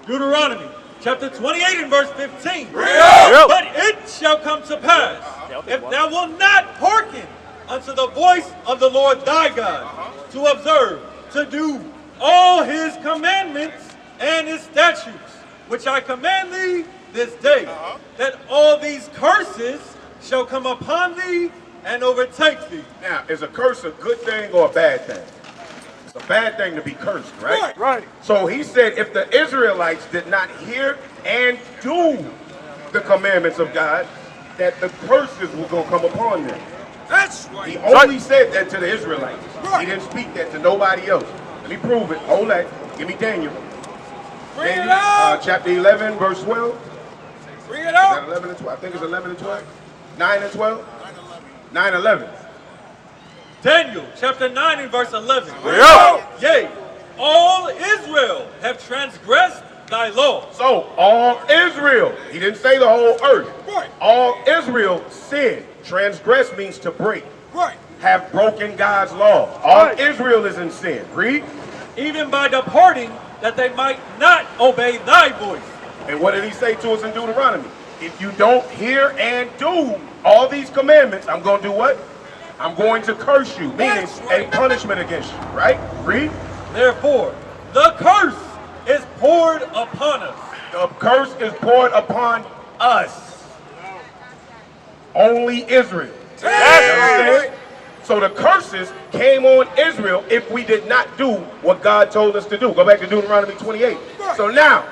Deuteronomy chapter 28 and verse 15. But it shall come to pass, if thou wilt not hearken unto the voice of the Lord thy God, to observe, to do all his commandments and his statutes, which I command thee this day, that all these curses shall come upon thee and overtake thee. Now, is a curse a good thing or a bad thing? It's a bad thing to be cursed, right? Right. So he said if the Israelites did not hear and do the commandments of God, that the curses were going to come upon them. That's right. He only said that to the Israelites. Right. He didn't speak that to nobody else. Let me prove it. Hold that. Give me Daniel. Bring Daniel, it out. chapter 11, verse 12. Bring it Is that out. 11 and 12? I think it's 11 and 12. 9 and 12? 9-11. Daniel chapter 9 and verse 11. Yea, all Israel have transgressed thy law. So, all Israel, he didn't say the whole earth. Right. All Israel sinned. Transgress means to break. Right. Have broken God's law. All Israel is in sin. Read. Even by departing, that they might not obey thy voice. And what did he say to us in Deuteronomy? If you don't hear and do all these commandments, I'm going to do what? I'm going to curse you, meaning a punishment against you, right? Read. Therefore, the curse is poured upon us. The curse is poured upon us. Only Israel. That's So the curses came on Israel if we did not do what God told us to do. Go back to Deuteronomy 28. So now,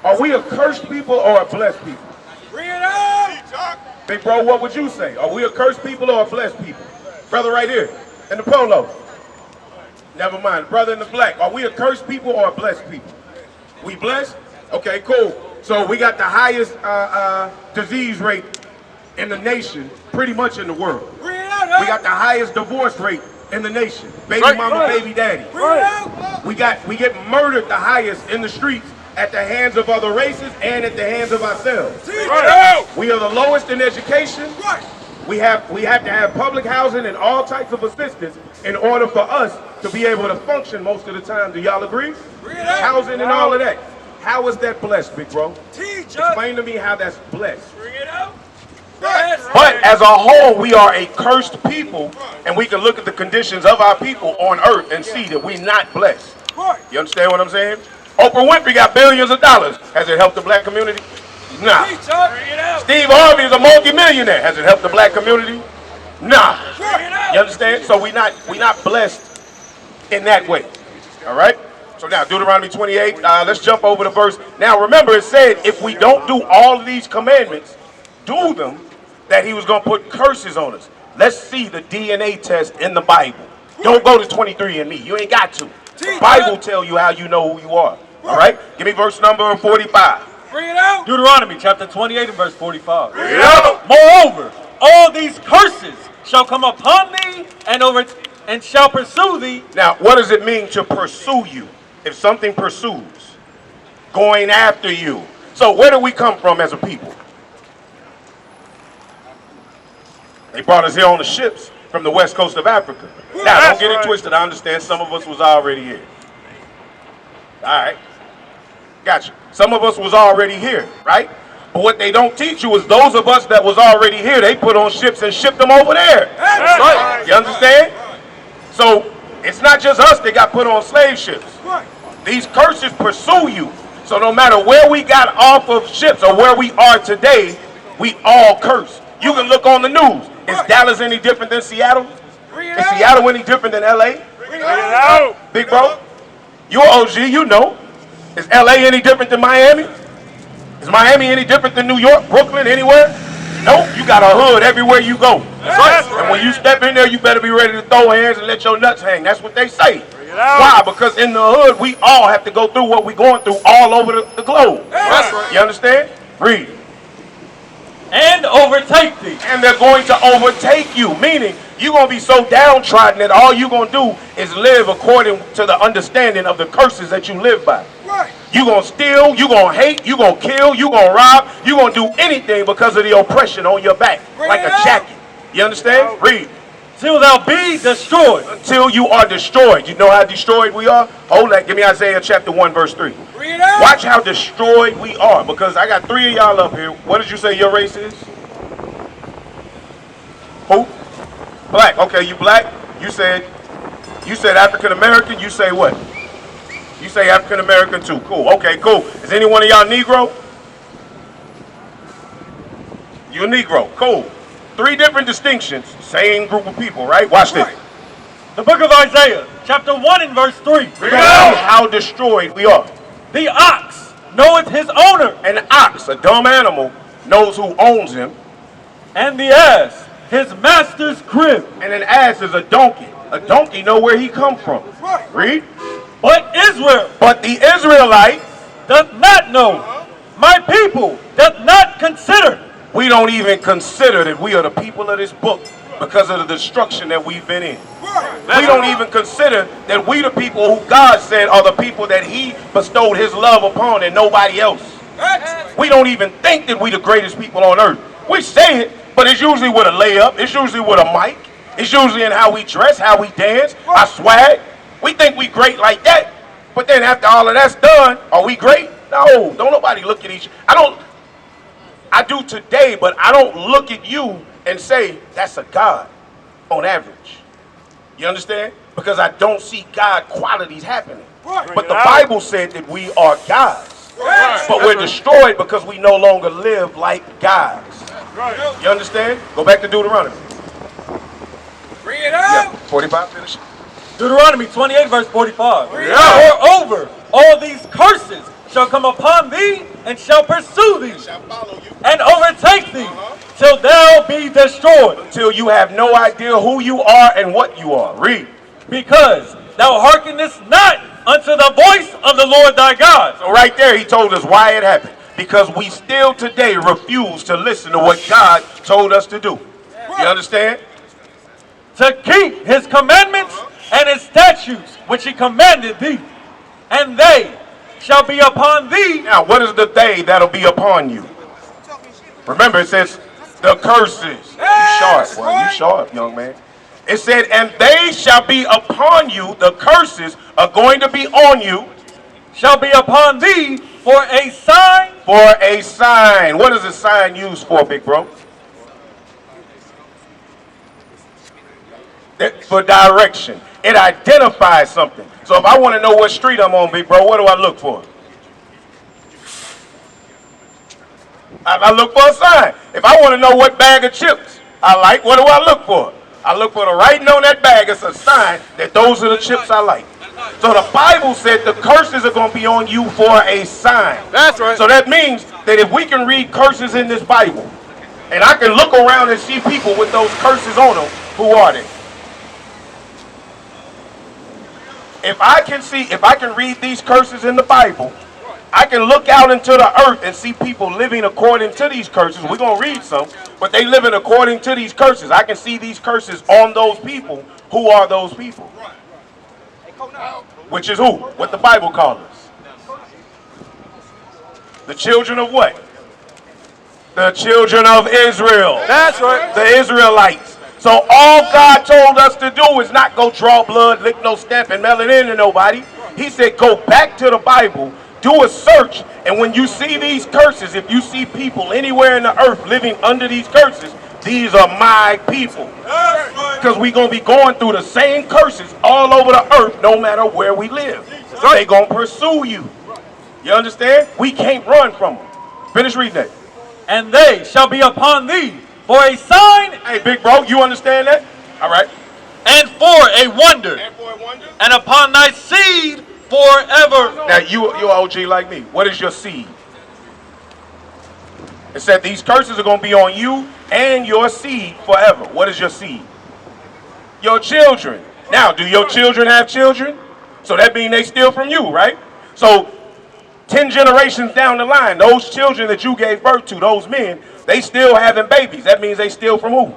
are we a cursed people or a blessed people? Bring it out. Big bro, what would you say? Are we a cursed people or a blessed people? Brother right here, in the polo. Never mind. Brother in the black. Are we a cursed people or a blessed people? We blessed? Okay, cool. So we got the highest disease rate in the nation, pretty much in the world. Bring it out. We got the highest divorce rate in the nation. Baby mama, baby daddy. Bring it out. We get murdered the highest in the streets at the hands of other races and at the hands of ourselves. We are the lowest in education. Right. We have to have public housing and all types of assistance in order for us to be able to function most of the time. Do y'all agree? Bring it out. Housing and all of that. How is that blessed, big bro? Teach us. Explain to me how that's blessed. Bring it out. But as a whole, we are a cursed people, and we can look at the conditions of our people on earth and see that we're not blessed. Right. You understand what I'm saying? Oprah Winfrey got billions of dollars. Has it helped the black community? Nah. Teach us. Bring it out. Steve Harvey is a multi-millionaire. Has it helped the black community? Nah. Bring it out. You understand? So we not blessed in that way. All right? So now Deuteronomy 28, let's jump over the verse. Now remember it said if we don't do all of these commandments, do them, that he was going to put curses on us. Let's see the DNA test in the Bible. Don't go to 23andMe. You ain't got to. The Bible tell you how you know who you are. All right? Give me verse number 45. Bring it out. Deuteronomy chapter 28 and verse 45. Bring it out. Moreover, all these curses shall come upon thee and shall pursue thee. Now, what does it mean to pursue you? If something pursues, going after you. So where do we come from as a people? They brought us here on the ships from the west coast of Africa. Now, don't get it twisted. I understand some of us was already here. All right. Gotcha. Some of us was already here, right? But what they don't teach you is those of us that was already here, they put on ships and shipped them over there. That's right. You understand? So it's not just us that got put on slave ships. Right. These curses pursue you. So no matter where we got off of ships or where we are today, we all curse. You can look on the news. Is Dallas any different than Seattle? Is Seattle any different than LA? Bring it out. Big bro, you're OG, you know. Is LA any different than Miami? Is Miami any different than New York, Brooklyn, anywhere? Nope, you got a hood everywhere you go. That's right. And when you step in there, you better be ready to throw hands and let your nuts hang. That's what they say. Get out. Why? Because in the hood, we all have to go through what we're going through all over the globe. That's right. You understand? Read. And overtake thee. And they're going to overtake you, meaning you're going to be so downtrodden that all you're going to do is live according to the understanding of the curses that you live by. Right. You're going to steal, you're going to hate, you're going to kill, you're going to rob, you're going to do anything because of the oppression on your back, like a jacket. You understand? Read. Till thou be destroyed. Until you are destroyed. You know how destroyed we are? Hold that. Give me Isaiah chapter 1 verse 3. Read out. Watch how destroyed we are, because I got 3 of y'all up here. What did you say your race is? Who? Black. Okay, you black. You said African American. You say what? You say African American too. Cool. Okay, cool. Is any one of y'all Negro? You a Negro. Cool. 3 different distinctions. Same group of people, right? Watch this. The book of Isaiah, chapter 1 and verse 3. How destroyed we are. The ox knoweth his owner, An ox, a dumb animal, knows who owns him. and the ass his master's crib. And an ass is a donkey. A donkey know where he come from. Read. But Israel But the Israelites, doth not know. My people doth not consider. we don't even consider that we are the people of this book because of the destruction that we've been in. We don't even consider that we the people who God said are the people that he bestowed his love upon and nobody else. We don't even think that we the greatest people on earth. We say it, but it's usually with a layup. It's usually with a mic. It's usually in how we dress, how we dance, our swag. We think we great like that. But then after all of that's done, are we great? No, don't nobody look at each. I do today, but I don't look at you and say that's a God on average. You understand? Because I don't see God qualities happening. But the Bible said that we are gods. But we're destroyed because we no longer live like gods. You understand? Go back to Deuteronomy. Bring it out. 45, finish. Deuteronomy 28 verse 45. Yeah. Moreover, all these curses shall come upon thee and shall pursue thee and overtake thee till thou be destroyed. Until you have no idea who you are and what you are. Read. Because thou hearkenest not unto the voice of the Lord thy God. So right there he told us why it happened. Because we still today refuse to listen to what God told us to do. You understand? To keep his commandments and his statutes which he commanded thee. And they shall be upon thee. Now what is the they that'll be upon you? Remember it says the curses. You sharp, boy. You sharp, young man. It said, and they shall be upon you. The curses are going to be on you. Shall be upon thee for a sign. For a sign. What is a sign used for, big bro? For direction. It identifies something. So if I want to know what street I'm on, big bro, what do I look for? I look for a sign. If I want to know what bag of chips I like, what do I look for? I look for the writing on that bag. It's a sign that those are the chips I like. So the Bible said the curses are going to be on you for a sign. That's right. So that means that if we can read curses in this Bible, and I can look around and see people with those curses on them, who are they? If I can read these curses in the Bible, I can look out into the earth and see people living according to these curses. We're going to read some, but they living according to these curses. I can see these curses on those people. Who are those people? Which is who? What the Bible calls us. The children of what? The children of Israel. That's right. The Israelites. So all God told us to do is not go draw blood, lick no stamp, and mail it in to nobody. He said go back to the Bible, do a search, and when you see these curses, if you see people anywhere in the earth living under these curses, these are my people. Because we're going to be going through the same curses all over the earth no matter where we live. They're going to pursue you. You understand? We can't run from them. Finish reading that. And they shall be upon thee for a sign. Hey, big bro, you understand that? All right. And for a wonder. And upon thy seed forever. Now, you're OG like me. What is your seed? It said these curses are going to be on you and your seed forever. What is your seed? Your children. Now, do your children have children? So that means they steal from you, right? So 10 generations down the line, those children that you gave birth to, those men, they still having babies. That means they steal from who?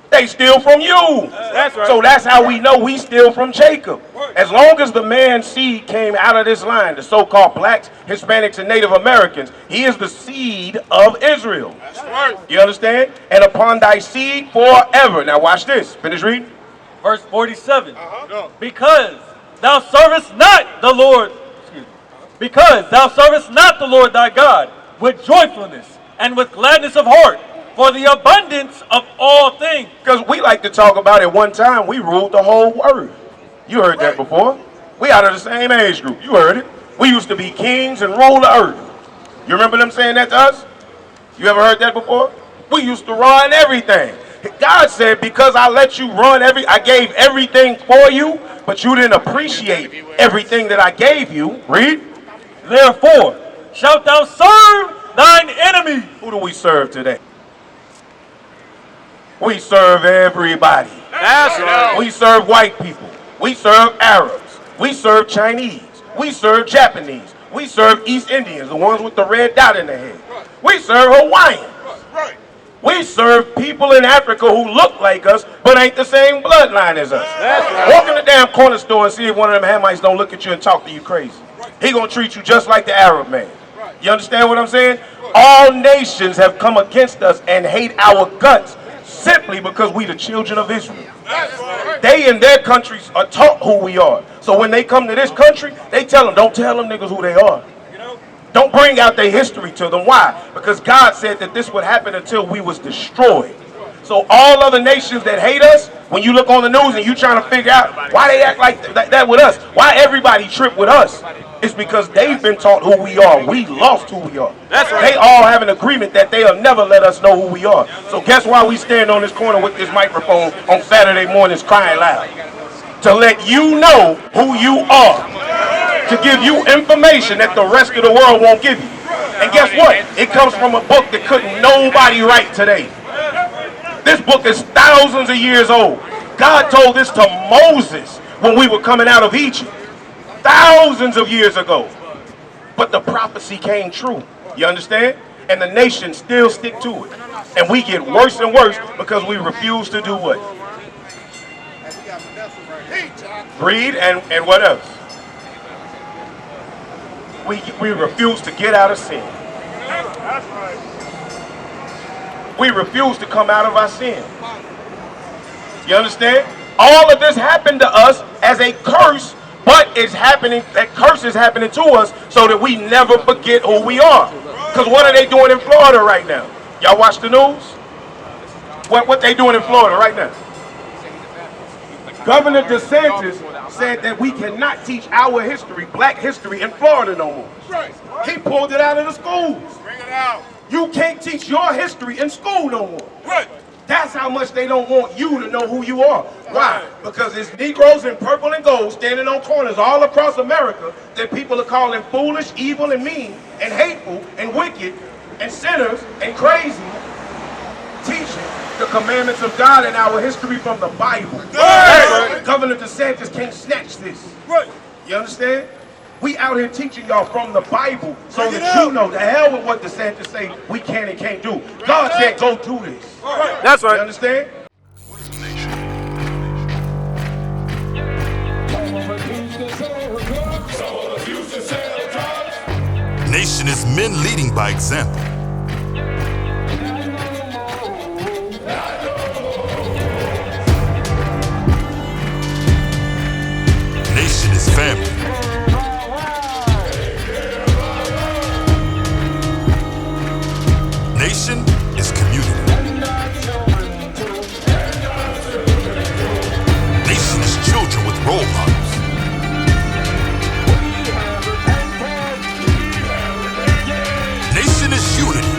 They steal from you. That's right. So that's how we know we steal from Jacob. As long as the man's seed came out of this line, the so-called blacks, Hispanics, and Native Americans, he is the seed of Israel. That's right. You understand? And upon thy seed forever. Now watch this. Finish reading. Verse 47. Because thou servest not the Lord, because thou servest not the Lord thy God with joyfulness and with gladness of heart, for the abundance of all things. Because we like to talk about it one time, we ruled the whole earth. You heard that before. We out of the same age group. You heard it. We used to be kings and rule the earth. You remember them saying that to us? You ever heard that before? We used to run everything. God said, because I let you run I gave everything for you, but you didn't appreciate everything that I gave you. Read. Therefore shalt thou serve thine enemy. Who do we serve today? We serve everybody. That's right. We serve white people. We serve Arabs. We serve Chinese. We serve Japanese. We serve East Indians, the ones with the red dot in their head. We serve Hawaiians. We serve people in Africa who look like us, but ain't the same bloodline as us. Walk in the damn corner store and see if one of them Hamites don't look at you and talk to you crazy. He gonna treat you just like the Arab man. You understand what I'm saying? All nations have come against us and hate our guts simply because we the children of Israel. They in their countries are taught who we are. So when they come to this country, they tell them, don't tell them niggas who they are. Don't bring out their history to them. Why? Because God said that this would happen until we was destroyed. So all other nations that hate us, when you look on the news and you trying to figure out why they act like that with us, why everybody trip with us, it's because they've been taught who we are. We lost who we are. That's right. They all have an agreement that they'll never let us know who we are. So guess why we stand on this corner with this microphone on Saturday mornings crying loud? To let you know who you are. To give you information that the rest of the world won't give you. And guess what? It comes from a book that couldn't nobody write today. This book is thousands of years old. God told this to Moses when we were coming out of Egypt. Thousands of years ago. But the prophecy came true. You understand? And the nations still stick to it. And we get worse and worse because we refuse to do what? Read and what else? We refuse to get out of sin. We refuse to come out of our sin. You understand? All of this happened to us as a curse, but it's happening, that curse is happening to us so that we never forget who we are. Because what are they doing in Florida right now? Y'all watch the news? What they doing in Florida right now? Governor DeSantis said that we cannot teach our history, black history, in Florida no more. He pulled it out of the schools. Bring it out. You can't teach your history in school no more. That's how much they don't want you to know who you are. Why? Because it's Negroes in purple and gold standing on corners all across America that people are calling foolish, evil, and mean, and hateful, and wicked, and sinners, and crazy, teaching the commandments of God and our history from the Bible. Governor DeSantis can't snatch this. You understand? We out here teaching y'all from the Bible so that you know the hell with what DeSantis say we can and can't do. God said go do this. That's right. You understand? Nation is men leading by example. Nation is family. Nation is community. Nation is children with role models. Nation is unity.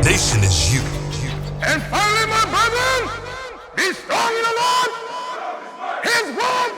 Nation is you. And finally, my brethren, be strong in the Lord, His word